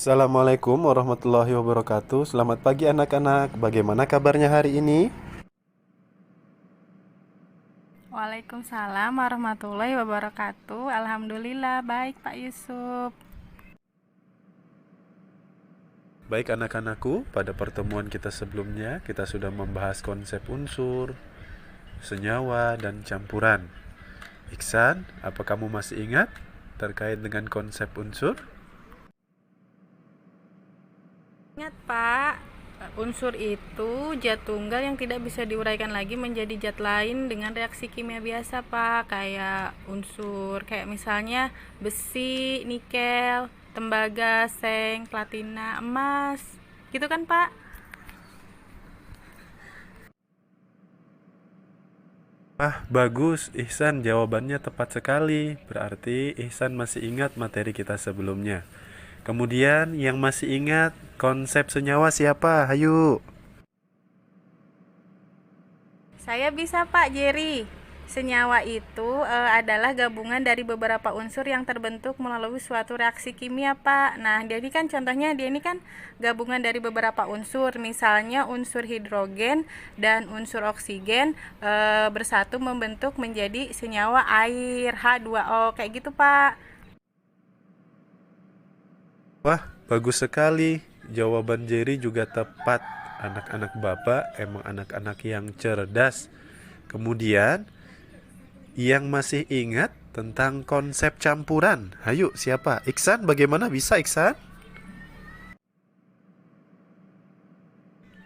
Assalamualaikum warahmatullahi wabarakatuh. Selamat pagi anak-anak. Bagaimana kabarnya hari ini? Waalaikumsalam warahmatullahi wabarakatuh. Alhamdulillah baik Pak Yusuf. Baik anak-anakku, pada pertemuan kita sebelumnya kita sudah membahas konsep unsur, senyawa, dan campuran. Iksan, apa kamu masih ingat terkait dengan konsep unsur? Ingat Pak, unsur itu zat tunggal yang tidak bisa diuraikan lagi menjadi zat lain dengan reaksi kimia biasa Pak. Kayak unsur, kayak misalnya besi, nikel, tembaga, seng, platina, emas. Gitu kan Pak? Bagus, Ihsan jawabannya tepat sekali. Berarti Ihsan masih ingat materi kita sebelumnya. Kemudian yang masih ingat konsep senyawa siapa? Hayu. Saya bisa Pak Jerry. Senyawa itu adalah gabungan dari beberapa unsur yang terbentuk melalui suatu reaksi kimia Pak. Nah jadi kan contohnya dia ini kan gabungan dari beberapa unsur. Misalnya unsur hidrogen dan unsur oksigen bersatu membentuk menjadi senyawa air H2O. Kayak gitu Pak. Wah, bagus sekali. Jawaban Jerry juga tepat. Anak-anak Bapak emang anak-anak yang cerdas. Kemudian, yang masih ingat tentang konsep campuran. Hayu, siapa? Iksan, bagaimana bisa Iksan?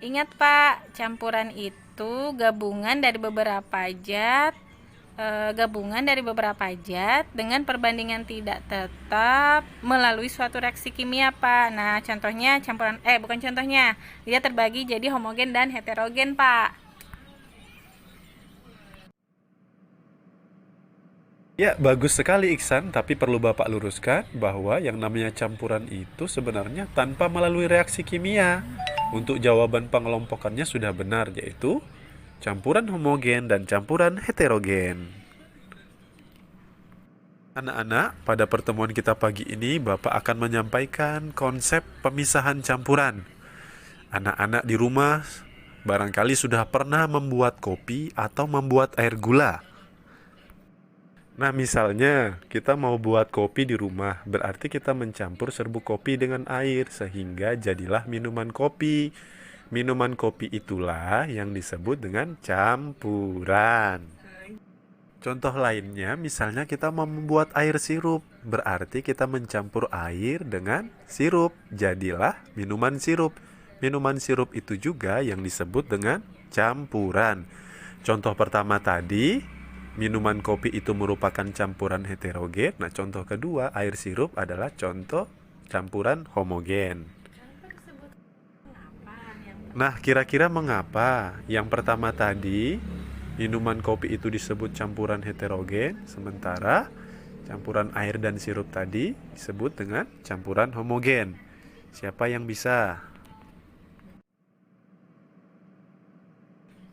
Ingat Pak, campuran itu gabungan dari beberapa zat dengan perbandingan tidak tetap melalui suatu reaksi kimia Pak. Nah contohnya dia terbagi jadi homogen dan heterogen Pak. Ya, bagus sekali Iksan, tapi perlu Bapak luruskan bahwa yang namanya campuran itu sebenarnya tanpa melalui reaksi kimia. Untuk jawaban pengelompokannya sudah benar, yaitu campuran homogen dan campuran heterogen. Anak-anak, pada pertemuan kita pagi ini Bapak akan menyampaikan konsep pemisahan campuran. Anak-anak di rumah barangkali sudah pernah membuat kopi atau membuat air gula. Nah, misalnya kita mau buat kopi di rumah, berarti kita mencampur serbuk kopi dengan air sehingga jadilah minuman kopi. Minuman kopi itulah yang disebut dengan campuran. Contoh lainnya, misalnya kita mau membuat air sirup, berarti kita mencampur air dengan sirup, jadilah minuman sirup. Minuman sirup itu juga yang disebut dengan campuran. Contoh pertama tadi, minuman kopi itu merupakan campuran heterogen. Nah, contoh kedua, air sirup adalah contoh campuran homogen. Nah, kira-kira mengapa yang pertama tadi minuman kopi itu disebut campuran heterogen, sementara campuran air dan sirup tadi disebut dengan campuran homogen? Siapa yang bisa?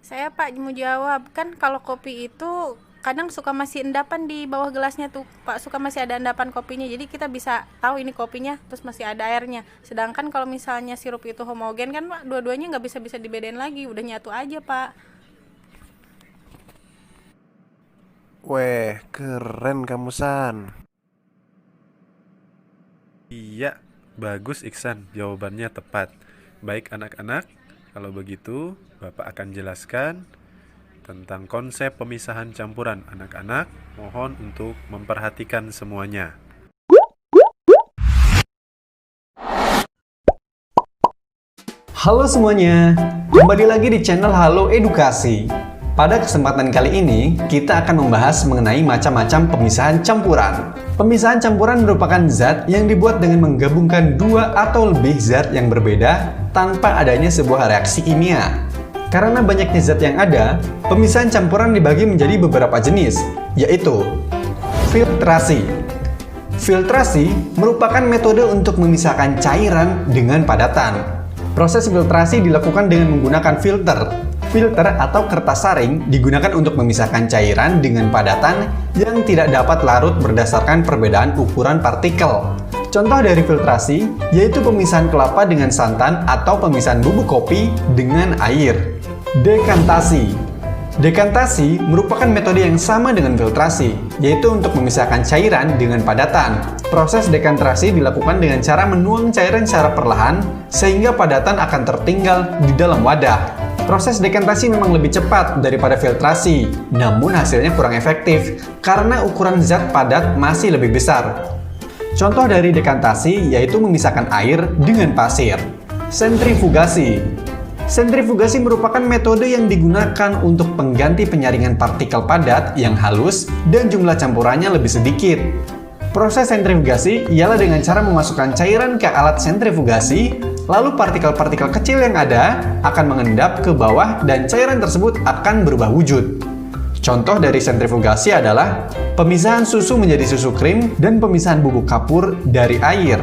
Saya Pak mau jawab, kan kalau kopi itu kadang suka masih endapan di bawah gelasnya tuh Pak, suka masih ada endapan kopinya, jadi kita bisa tahu ini kopinya terus masih ada airnya. Sedangkan kalau misalnya sirup itu homogen kan Pak, dua-duanya nggak bisa dibedain lagi, udah nyatu aja Pak. Weh, keren kamu San. Iya, bagus Iksan, jawabannya tepat. Baik anak-anak, kalau begitu Bapak akan jelaskan tentang konsep pemisahan campuran. Anak-anak, mohon untuk memperhatikan semuanya. Halo semuanya, kembali lagi di channel Halo Edukasi. Pada kesempatan kali ini, kita akan membahas mengenai macam-macam pemisahan campuran. Pemisahan campuran merupakan zat yang dibuat dengan menggabungkan dua atau lebih zat yang berbeda tanpa adanya sebuah reaksi kimia. Karena banyaknya zat yang ada, pemisahan campuran dibagi menjadi beberapa jenis, yaitu filtrasi. Filtrasi merupakan metode untuk memisahkan cairan dengan padatan. Proses filtrasi dilakukan dengan menggunakan filter. Filter atau kertas saring digunakan untuk memisahkan cairan dengan padatan yang tidak dapat larut berdasarkan perbedaan ukuran partikel. Contoh dari filtrasi yaitu pemisahan kelapa dengan santan atau pemisahan bubuk kopi dengan air. Dekantasi. Dekantasi merupakan metode yang sama dengan filtrasi, yaitu untuk memisahkan cairan dengan padatan. Proses dekantasi dilakukan dengan cara menuang cairan secara perlahan, sehingga padatan akan tertinggal di dalam wadah. Proses dekantasi memang lebih cepat daripada filtrasi, namun hasilnya kurang efektif, karena ukuran zat padat masih lebih besar. Contoh dari dekantasi yaitu memisahkan air dengan pasir. Sentrifugasi. Sentrifugasi merupakan metode yang digunakan untuk pengganti penyaringan partikel padat yang halus dan jumlah campurannya lebih sedikit. Proses sentrifugasi ialah dengan cara memasukkan cairan ke alat sentrifugasi, lalu partikel-partikel kecil yang ada akan mengendap ke bawah dan cairan tersebut akan berubah wujud. Contoh dari sentrifugasi adalah pemisahan susu menjadi susu krim dan pemisahan bubuk kapur dari air.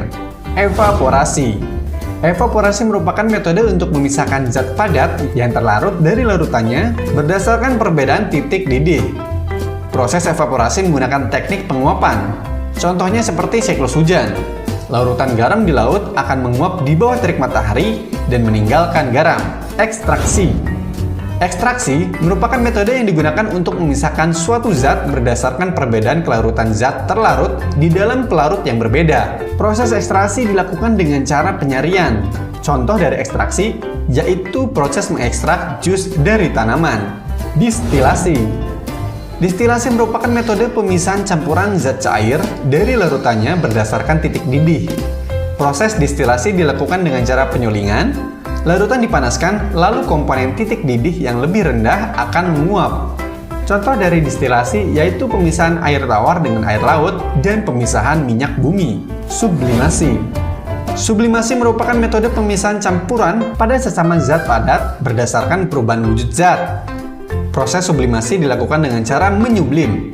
Evaporasi. Evaporasi merupakan metode untuk memisahkan zat padat yang terlarut dari larutannya berdasarkan perbedaan titik didih. Proses evaporasi menggunakan teknik penguapan. Contohnya seperti siklus hujan. Larutan garam di laut akan menguap di bawah terik matahari dan meninggalkan garam. Ekstraksi. Ekstraksi merupakan metode yang digunakan untuk memisahkan suatu zat berdasarkan perbedaan kelarutan zat terlarut di dalam pelarut yang berbeda. Proses ekstraksi dilakukan dengan cara penyarian. Contoh dari ekstraksi yaitu proses mengekstrak jus dari tanaman. Distilasi. Distilasi merupakan metode pemisahan campuran zat cair dari larutannya berdasarkan titik didih. Proses distilasi dilakukan dengan cara penyulingan. Larutan dipanaskan, lalu komponen titik didih yang lebih rendah akan menguap. Contoh dari distilasi yaitu pemisahan air tawar dengan air laut dan pemisahan minyak bumi. Sublimasi. Sublimasi merupakan metode pemisahan campuran pada sesama zat padat berdasarkan perubahan wujud zat. Proses sublimasi dilakukan dengan cara menyublim.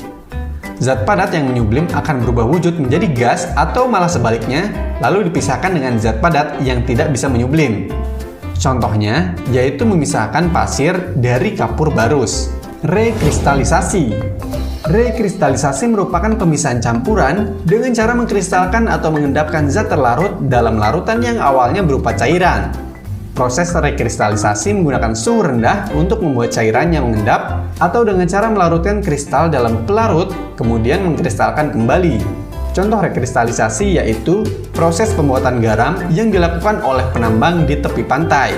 Zat padat yang menyublim akan berubah wujud menjadi gas atau malah sebaliknya, lalu dipisahkan dengan zat padat yang tidak bisa menyublim. Contohnya, yaitu memisahkan pasir dari kapur barus. Rekristalisasi. Rekristalisasi merupakan pemisahan campuran dengan cara mengkristalkan atau mengendapkan zat terlarut dalam larutan yang awalnya berupa cairan. Proses rekristalisasi menggunakan suhu rendah untuk membuat cairan yang mengendap atau dengan cara melarutkan kristal dalam pelarut, kemudian mengkristalkan kembali. Contoh rekristalisasi yaitu proses pembuatan garam yang dilakukan oleh penambang di tepi pantai.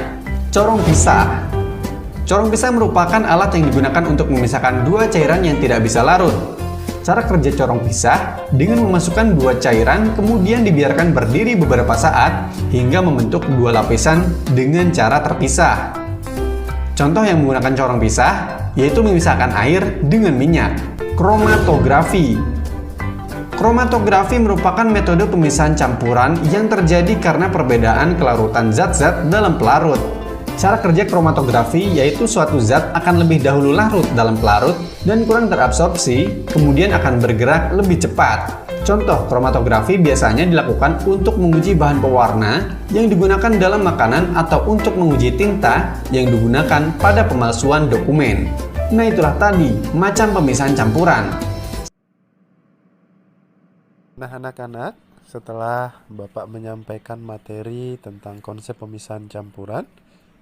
Corong pisah. Corong pisah merupakan alat yang digunakan untuk memisahkan dua cairan yang tidak bisa larut. Cara kerja corong pisah dengan memasukkan dua cairan kemudian dibiarkan berdiri beberapa saat hingga membentuk dua lapisan dengan cara terpisah. Contoh yang menggunakan corong pisah yaitu memisahkan air dengan minyak. Kromatografi. Kromatografi merupakan metode pemisahan campuran yang terjadi karena perbedaan kelarutan zat-zat dalam pelarut. Cara kerja kromatografi yaitu suatu zat akan lebih dahulu larut dalam pelarut dan kurang terabsorpsi, kemudian akan bergerak lebih cepat. Contoh kromatografi biasanya dilakukan untuk menguji bahan pewarna yang digunakan dalam makanan atau untuk menguji tinta yang digunakan pada pemalsuan dokumen. Nah, itulah tadi macam pemisahan campuran. Nah, anak-anak, setelah Bapak menyampaikan materi tentang konsep pemisahan campuran,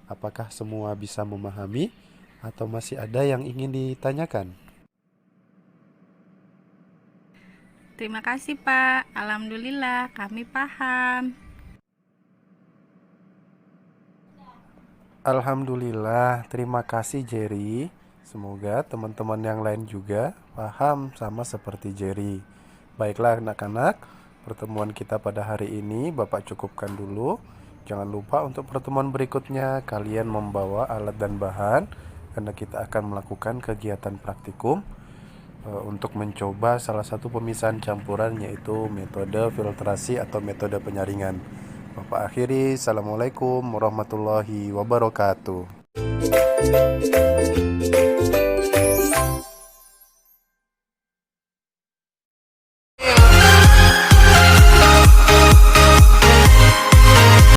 apakah semua bisa memahami atau masih ada yang ingin ditanyakan? Terima kasih Pak, alhamdulillah kami paham. Alhamdulillah, terima kasih Jerry. Semoga teman-teman yang lain juga paham sama seperti Jerry. Baiklah anak-anak, pertemuan kita pada hari ini Bapak cukupkan dulu. Jangan lupa untuk pertemuan berikutnya kalian membawa alat dan bahan karena kita akan melakukan kegiatan praktikum untuk mencoba salah satu pemisahan campuran yaitu metode filtrasi atau metode penyaringan. Bapak akhiri, Assalamualaikum warahmatullahi wabarakatuh.